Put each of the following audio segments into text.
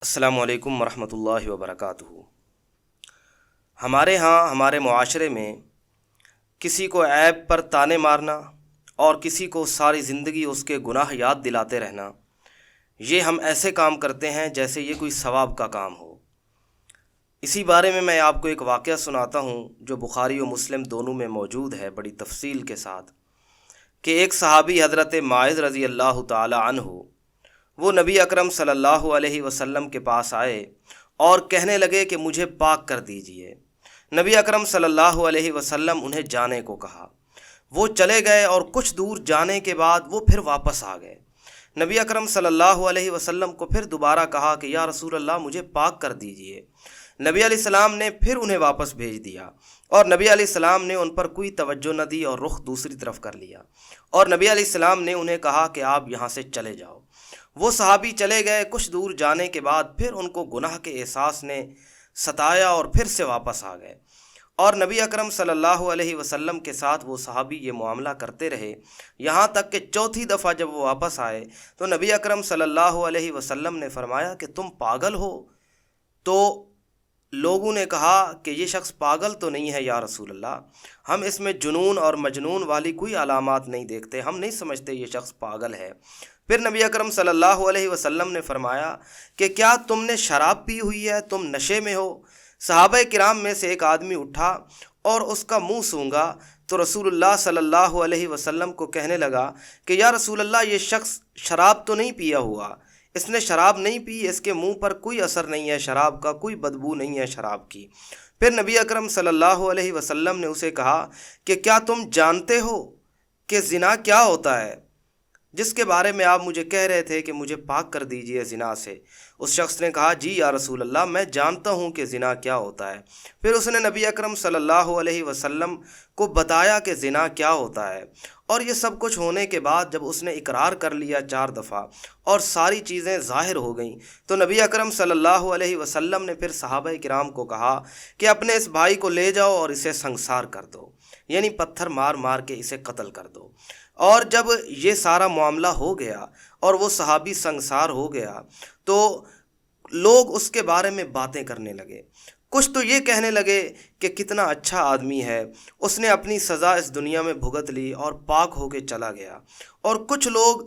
السلام علیکم ورحمۃ اللہ وبرکاتہ۔ ہمارے ہمارے معاشرے میں کسی کو عیب پر طعنے مارنا اور کسی کو ساری زندگی اس کے گناہ یاد دلاتے رہنا، یہ ہم ایسے کام کرتے ہیں جیسے یہ کوئی ثواب کا کام ہو۔ اسی بارے میں آپ کو ایک واقعہ سناتا ہوں جو بخاری و مسلم دونوں میں موجود ہے بڑی تفصیل کے ساتھ، کہ ایک صحابی حضرت معاذ رضی اللہ تعالی عنہ وہ نبی اکرم صلی اللہ علیہ وسلم کے پاس آئے اور کہنے لگے کہ مجھے پاک کر دیجئے۔ نبی اکرم صلی اللہ علیہ وسلم انہیں جانے کو کہا۔ وہ چلے گئے اور کچھ دور جانے کے بعد وہ پھر واپس آ گئے۔ نبی اکرم صلی اللہ علیہ وسلم کو پھر دوبارہ کہا کہ یا رسول اللہ مجھے پاک کر دیجئے۔ نبی علیہ السلام نے پھر انہیں واپس بھیج دیا اور نبی علیہ السلام نے ان پر کوئی توجہ نہ دی اور رخ دوسری طرف کر لیا، اور نبی علیہ السلام نے انہیں کہا کہ آپ یہاں سے چلے جاؤ۔ وہ صحابی چلے گئے، کچھ دور جانے کے بعد پھر ان کو گناہ کے احساس نے ستایا اور پھر سے واپس آ گئے، اور نبی اکرم صلی اللہ علیہ وسلم کے ساتھ وہ صحابی یہ معاملہ کرتے رہے، یہاں تک کہ چوتھی دفعہ جب وہ واپس آئے تو نبی اکرم صلی اللہ علیہ وسلم نے فرمایا کہ تم پاگل ہو؟ تو لوگوں نے کہا کہ یہ شخص پاگل تو نہیں ہے یا رسول اللہ، ہم اس میں جنون اور مجنون والی کوئی علامات نہیں دیکھتے، ہم نہیں سمجھتے یہ شخص پاگل ہے۔ پھر نبی اکرم صلی اللہ علیہ وسلم نے فرمایا کہ کیا تم نے شراب پی ہوئی ہے، تم نشے میں ہو؟ صحابہ کرام میں سے ایک آدمی اٹھا اور اس کا منہ سونگا تو رسول اللہ صلی اللہ علیہ وسلم کو کہنے لگا کہ یا رسول اللہ یہ شخص شراب تو نہیں پیا ہوا، اس نے شراب نہیں پی، اس کے منہ پر کوئی اثر نہیں ہے شراب کا، کوئی بدبو نہیں ہے شراب کی۔ پھر نبی اکرم صلی اللہ علیہ وسلم نے اسے کہا کہ کیا تم جانتے ہو کہ زنا کیا ہوتا ہے، جس کے بارے میں آپ مجھے کہہ رہے تھے کہ مجھے پاک کر دیجئے زنا سے؟ اس شخص نے کہا جی یا رسول اللہ میں جانتا ہوں کہ زنا کیا ہوتا ہے۔ پھر اس نے نبی اکرم صلی اللہ علیہ وسلم کو بتایا کہ زنا کیا ہوتا ہے، اور یہ سب کچھ ہونے کے بعد جب اس نے اقرار کر لیا 4 دفعہ اور ساری چیزیں ظاہر ہو گئیں تو نبی اکرم صلی اللہ علیہ وسلم نے پھر صحابہ کرام کو کہا کہ اپنے اس بھائی کو لے جاؤ اور اسے سنگسار کر دو، یعنی پتھر مار مار کے اسے قتل کر دو۔ اور جب یہ سارا معاملہ ہو گیا اور وہ صحابی سنگسار ہو گیا تو لوگ اس کے بارے میں باتیں کرنے لگے۔ کچھ تو یہ کہنے لگے کہ کتنا اچھا آدمی ہے، اس نے اپنی سزا اس دنیا میں بھگت لی اور پاک ہو کے چلا گیا، اور کچھ لوگ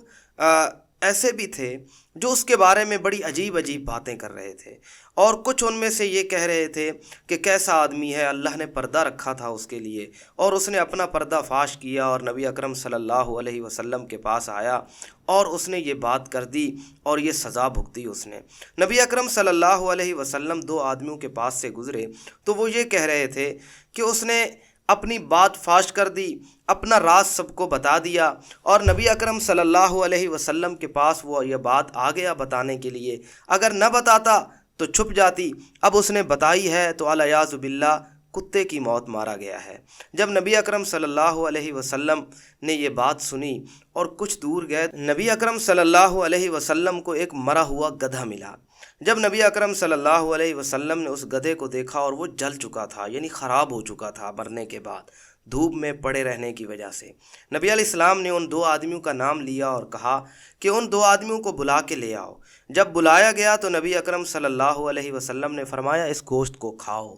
ایسے بھی تھے جو اس کے بارے میں بڑی عجیب عجیب باتیں کر رہے تھے، اور کچھ ان میں سے یہ کہہ رہے تھے کہ کیسا آدمی ہے، اللہ نے پردہ رکھا تھا اس کے لیے اور اس نے اپنا پردہ فاش کیا اور نبی اکرم صلی اللہ علیہ وسلم کے پاس آیا اور اس نے یہ بات کر دی اور یہ سزا بھگتی اس نے۔ نبی اکرم صلی اللہ علیہ وسلم 2 آدمیوں کے پاس سے گزرے تو وہ یہ کہہ رہے تھے کہ اس نے اپنی بات فاش کر دی، اپنا راز سب کو بتا دیا، اور نبی اکرم صلی اللہ علیہ وسلم کے پاس وہ یہ بات آ گیا بتانے کے لیے، اگر نہ بتاتا تو چھپ جاتی، اب اس نے بتائی ہے تو الیاذ باللہ کتے کی موت مارا گیا ہے۔ جب نبی اکرم صلی اللہ علیہ وسلم نے یہ بات سنی اور کچھ دور گئے، نبی اکرم صلی اللہ علیہ وسلم کو ایک مرا ہوا گدھا ملا۔ جب نبی اکرم صلی اللہ علیہ وسلم نے اس گدھے کو دیکھا اور وہ جل چکا تھا، یعنی خراب ہو چکا تھا مرنے کے بعد دھوپ میں پڑے رہنے کی وجہ سے، نبی علیہ السلام نے ان 2 آدمیوں کا نام لیا اور کہا کہ ان 2 آدمیوں کو بلا کے لے آؤ۔ جب بلایا گیا تو نبی اکرم صلی اللہ علیہ وسلم نے فرمایا اس گوشت کو کھاؤ۔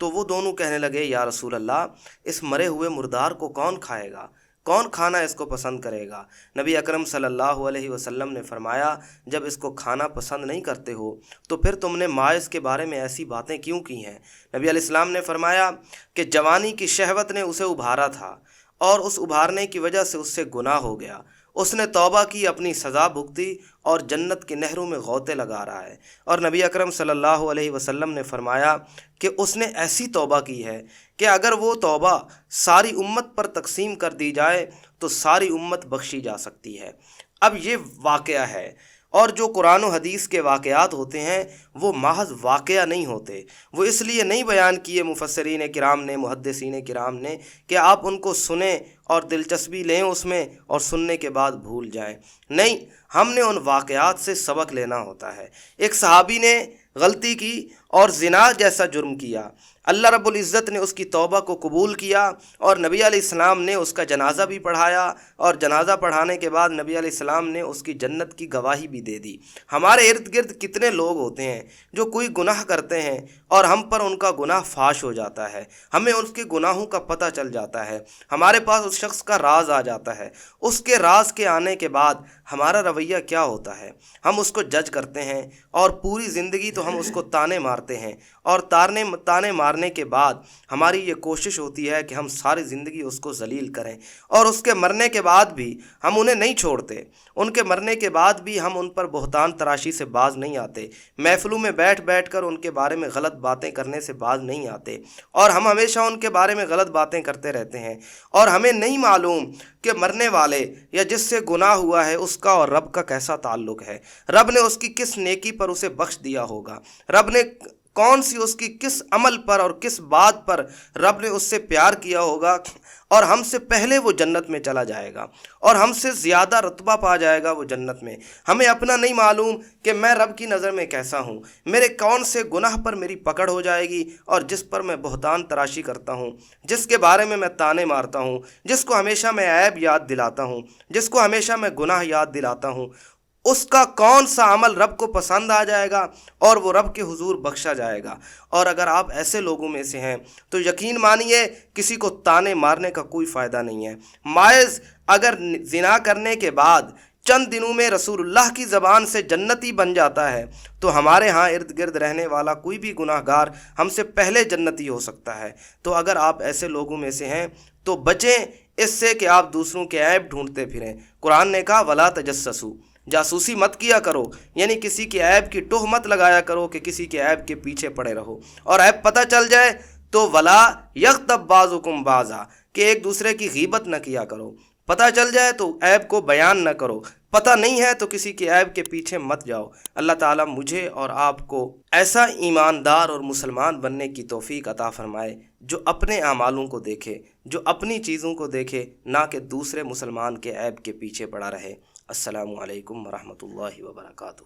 تو وہ دونوں کہنے لگے یا رسول اللہ اس مرے ہوئے مردار کو کون کھائے گا، کون کھانا اس کو پسند کرے گا؟ نبی اکرم صلی اللہ علیہ وسلم نے فرمایا جب اس کو کھانا پسند نہیں کرتے ہو تو پھر تم نے ماعز کے بارے میں ایسی باتیں کیوں کی ہیں؟ نبی علیہ السلام نے فرمایا کہ جوانی کی شہوت نے اسے ابھارا تھا اور اس ابھارنے کی وجہ سے اس سے گناہ ہو گیا، اس نے توبہ کی، اپنی سزا بھگتی اور جنت کی نہروں میں غوطے لگا رہا ہے۔ اور نبی اکرم صلی اللہ علیہ وسلم نے فرمایا کہ اس نے ایسی توبہ کی ہے کہ اگر وہ توبہ ساری امت پر تقسیم کر دی جائے تو ساری امت بخشی جا سکتی ہے۔ اب یہ واقعہ ہے، اور جو قرآن و حدیث کے واقعات ہوتے ہیں وہ محض واقعہ نہیں ہوتے، وہ اس لیے نہیں بیان کیے مفسرین کرام نے، محدثین کرام نے، کہ آپ ان کو سنیں اور دلچسپی لیں اس میں اور سننے کے بعد بھول جائیں، نہیں، ہم نے ان واقعات سے سبق لینا ہوتا ہے۔ ایک صحابی نے غلطی کی اور زنا جیسا جرم کیا، اللہ رب العزت نے اس کی توبہ کو قبول کیا اور نبی علیہ السلام نے اس کا جنازہ بھی پڑھایا، اور جنازہ پڑھانے کے بعد نبی علیہ السلام نے اس کی جنت کی گواہی بھی دے دی۔ ہمارے ارد گرد کتنے لوگ ہوتے ہیں جو کوئی گناہ کرتے ہیں اور ہم پر ان کا گناہ فاش ہو جاتا ہے، ہمیں اس کے گناہوں کا پتہ چل جاتا ہے، ہمارے پاس اس شخص کا راز آ جاتا ہے۔ اس کے راز کے آنے کے بعد ہمارا رویہ کیا ہوتا ہے؟ ہم اس کو جج کرتے ہیں اور پوری زندگی تو ہم اس کو تانے مارتے ہیں، اور تانے مارنے کے بعد ہماری یہ کوشش ہوتی ہے کہ ہم ساری زندگی اس کو ذلیل کریں، اور اس کے مرنے کے بعد بھی ہم انہیں نہیں چھوڑتے۔ ان کے مرنے کے بعد بھی ہم ان پر بہتان تراشی سے باز نہیں آتے، محفلوں میں بیٹھ کر ان کے بارے میں غلط باتیں کرنے سے باز نہیں آتے، اور ہم ہمیشہ ان کے بارے میں غلط باتیں کرتے رہتے ہیں، اور ہمیں نہیں معلوم کہ مرنے والے یا جس سے گناہ ہوا ہے اس کا اور رب کا کیسا تعلق ہے، رب نے اس کی کس نیکی پر اسے بخش دیا ہوگا، رب نے کون سی اس کی کس عمل پر اور کس بات پر رب نے اس سے پیار کیا ہوگا، اور ہم سے پہلے وہ جنت میں چلا جائے گا اور ہم سے زیادہ رتبہ پا جائے گا وہ جنت میں۔ ہمیں اپنا نہیں معلوم کہ میں رب کی نظر میں کیسا ہوں، میرے کون سے گناہ پر میری پکڑ ہو جائے گی، اور جس پر میں بہتان تراشی کرتا ہوں، جس کے بارے میں تانے مارتا ہوں، جس کو ہمیشہ میں عیب یاد دلاتا ہوں، جس کو ہمیشہ میں گناہ یاد دلاتا ہوں، اس کا کون سا عمل رب کو پسند آ جائے گا اور وہ رب کے حضور بخشا جائے گا۔ اور اگر آپ ایسے لوگوں میں سے ہیں تو یقین مانیے کسی کو تانے مارنے کا کوئی فائدہ نہیں ہے۔ محض اگر زنا کرنے کے بعد چند دنوں میں رسول اللہ کی زبان سے جنتی بن جاتا ہے تو ہمارے ہاں ارد گرد رہنے والا کوئی بھی گناہ گار ہم سے پہلے جنتی ہو سکتا ہے۔ تو اگر آپ ایسے لوگوں میں سے ہیں تو بچیں اس سے کہ آپ دوسروں کے عیب ڈھونڈتے پھریں۔ قرآن نے کہا ولا تجسسوا، جاسوسی مت کیا کرو، یعنی کسی کے عیب کی ٹوہ مت لگایا کرو کہ کسی کے عیب کے پیچھے پڑے رہو، اور عیب پتہ چل جائے تو ولا یغتب بعضکم بعضا، کہ ایک دوسرے کی غیبت نہ کیا کرو، پتہ چل جائے تو عیب کو بیان نہ کرو، پتہ نہیں ہے تو کسی کے عیب کے پیچھے مت جاؤ۔ اللہ تعالیٰ مجھے اور آپ کو ایسا ایماندار اور مسلمان بننے کی توفیق عطا فرمائے جو اپنے اعمالوں کو دیکھے، جو اپنی چیزوں کو دیکھے، نہ کہ دوسرے مسلمان کے عیب کے پیچھے پڑا رہے۔ السلام علیکم ورحمۃ اللہ وبرکاتہ۔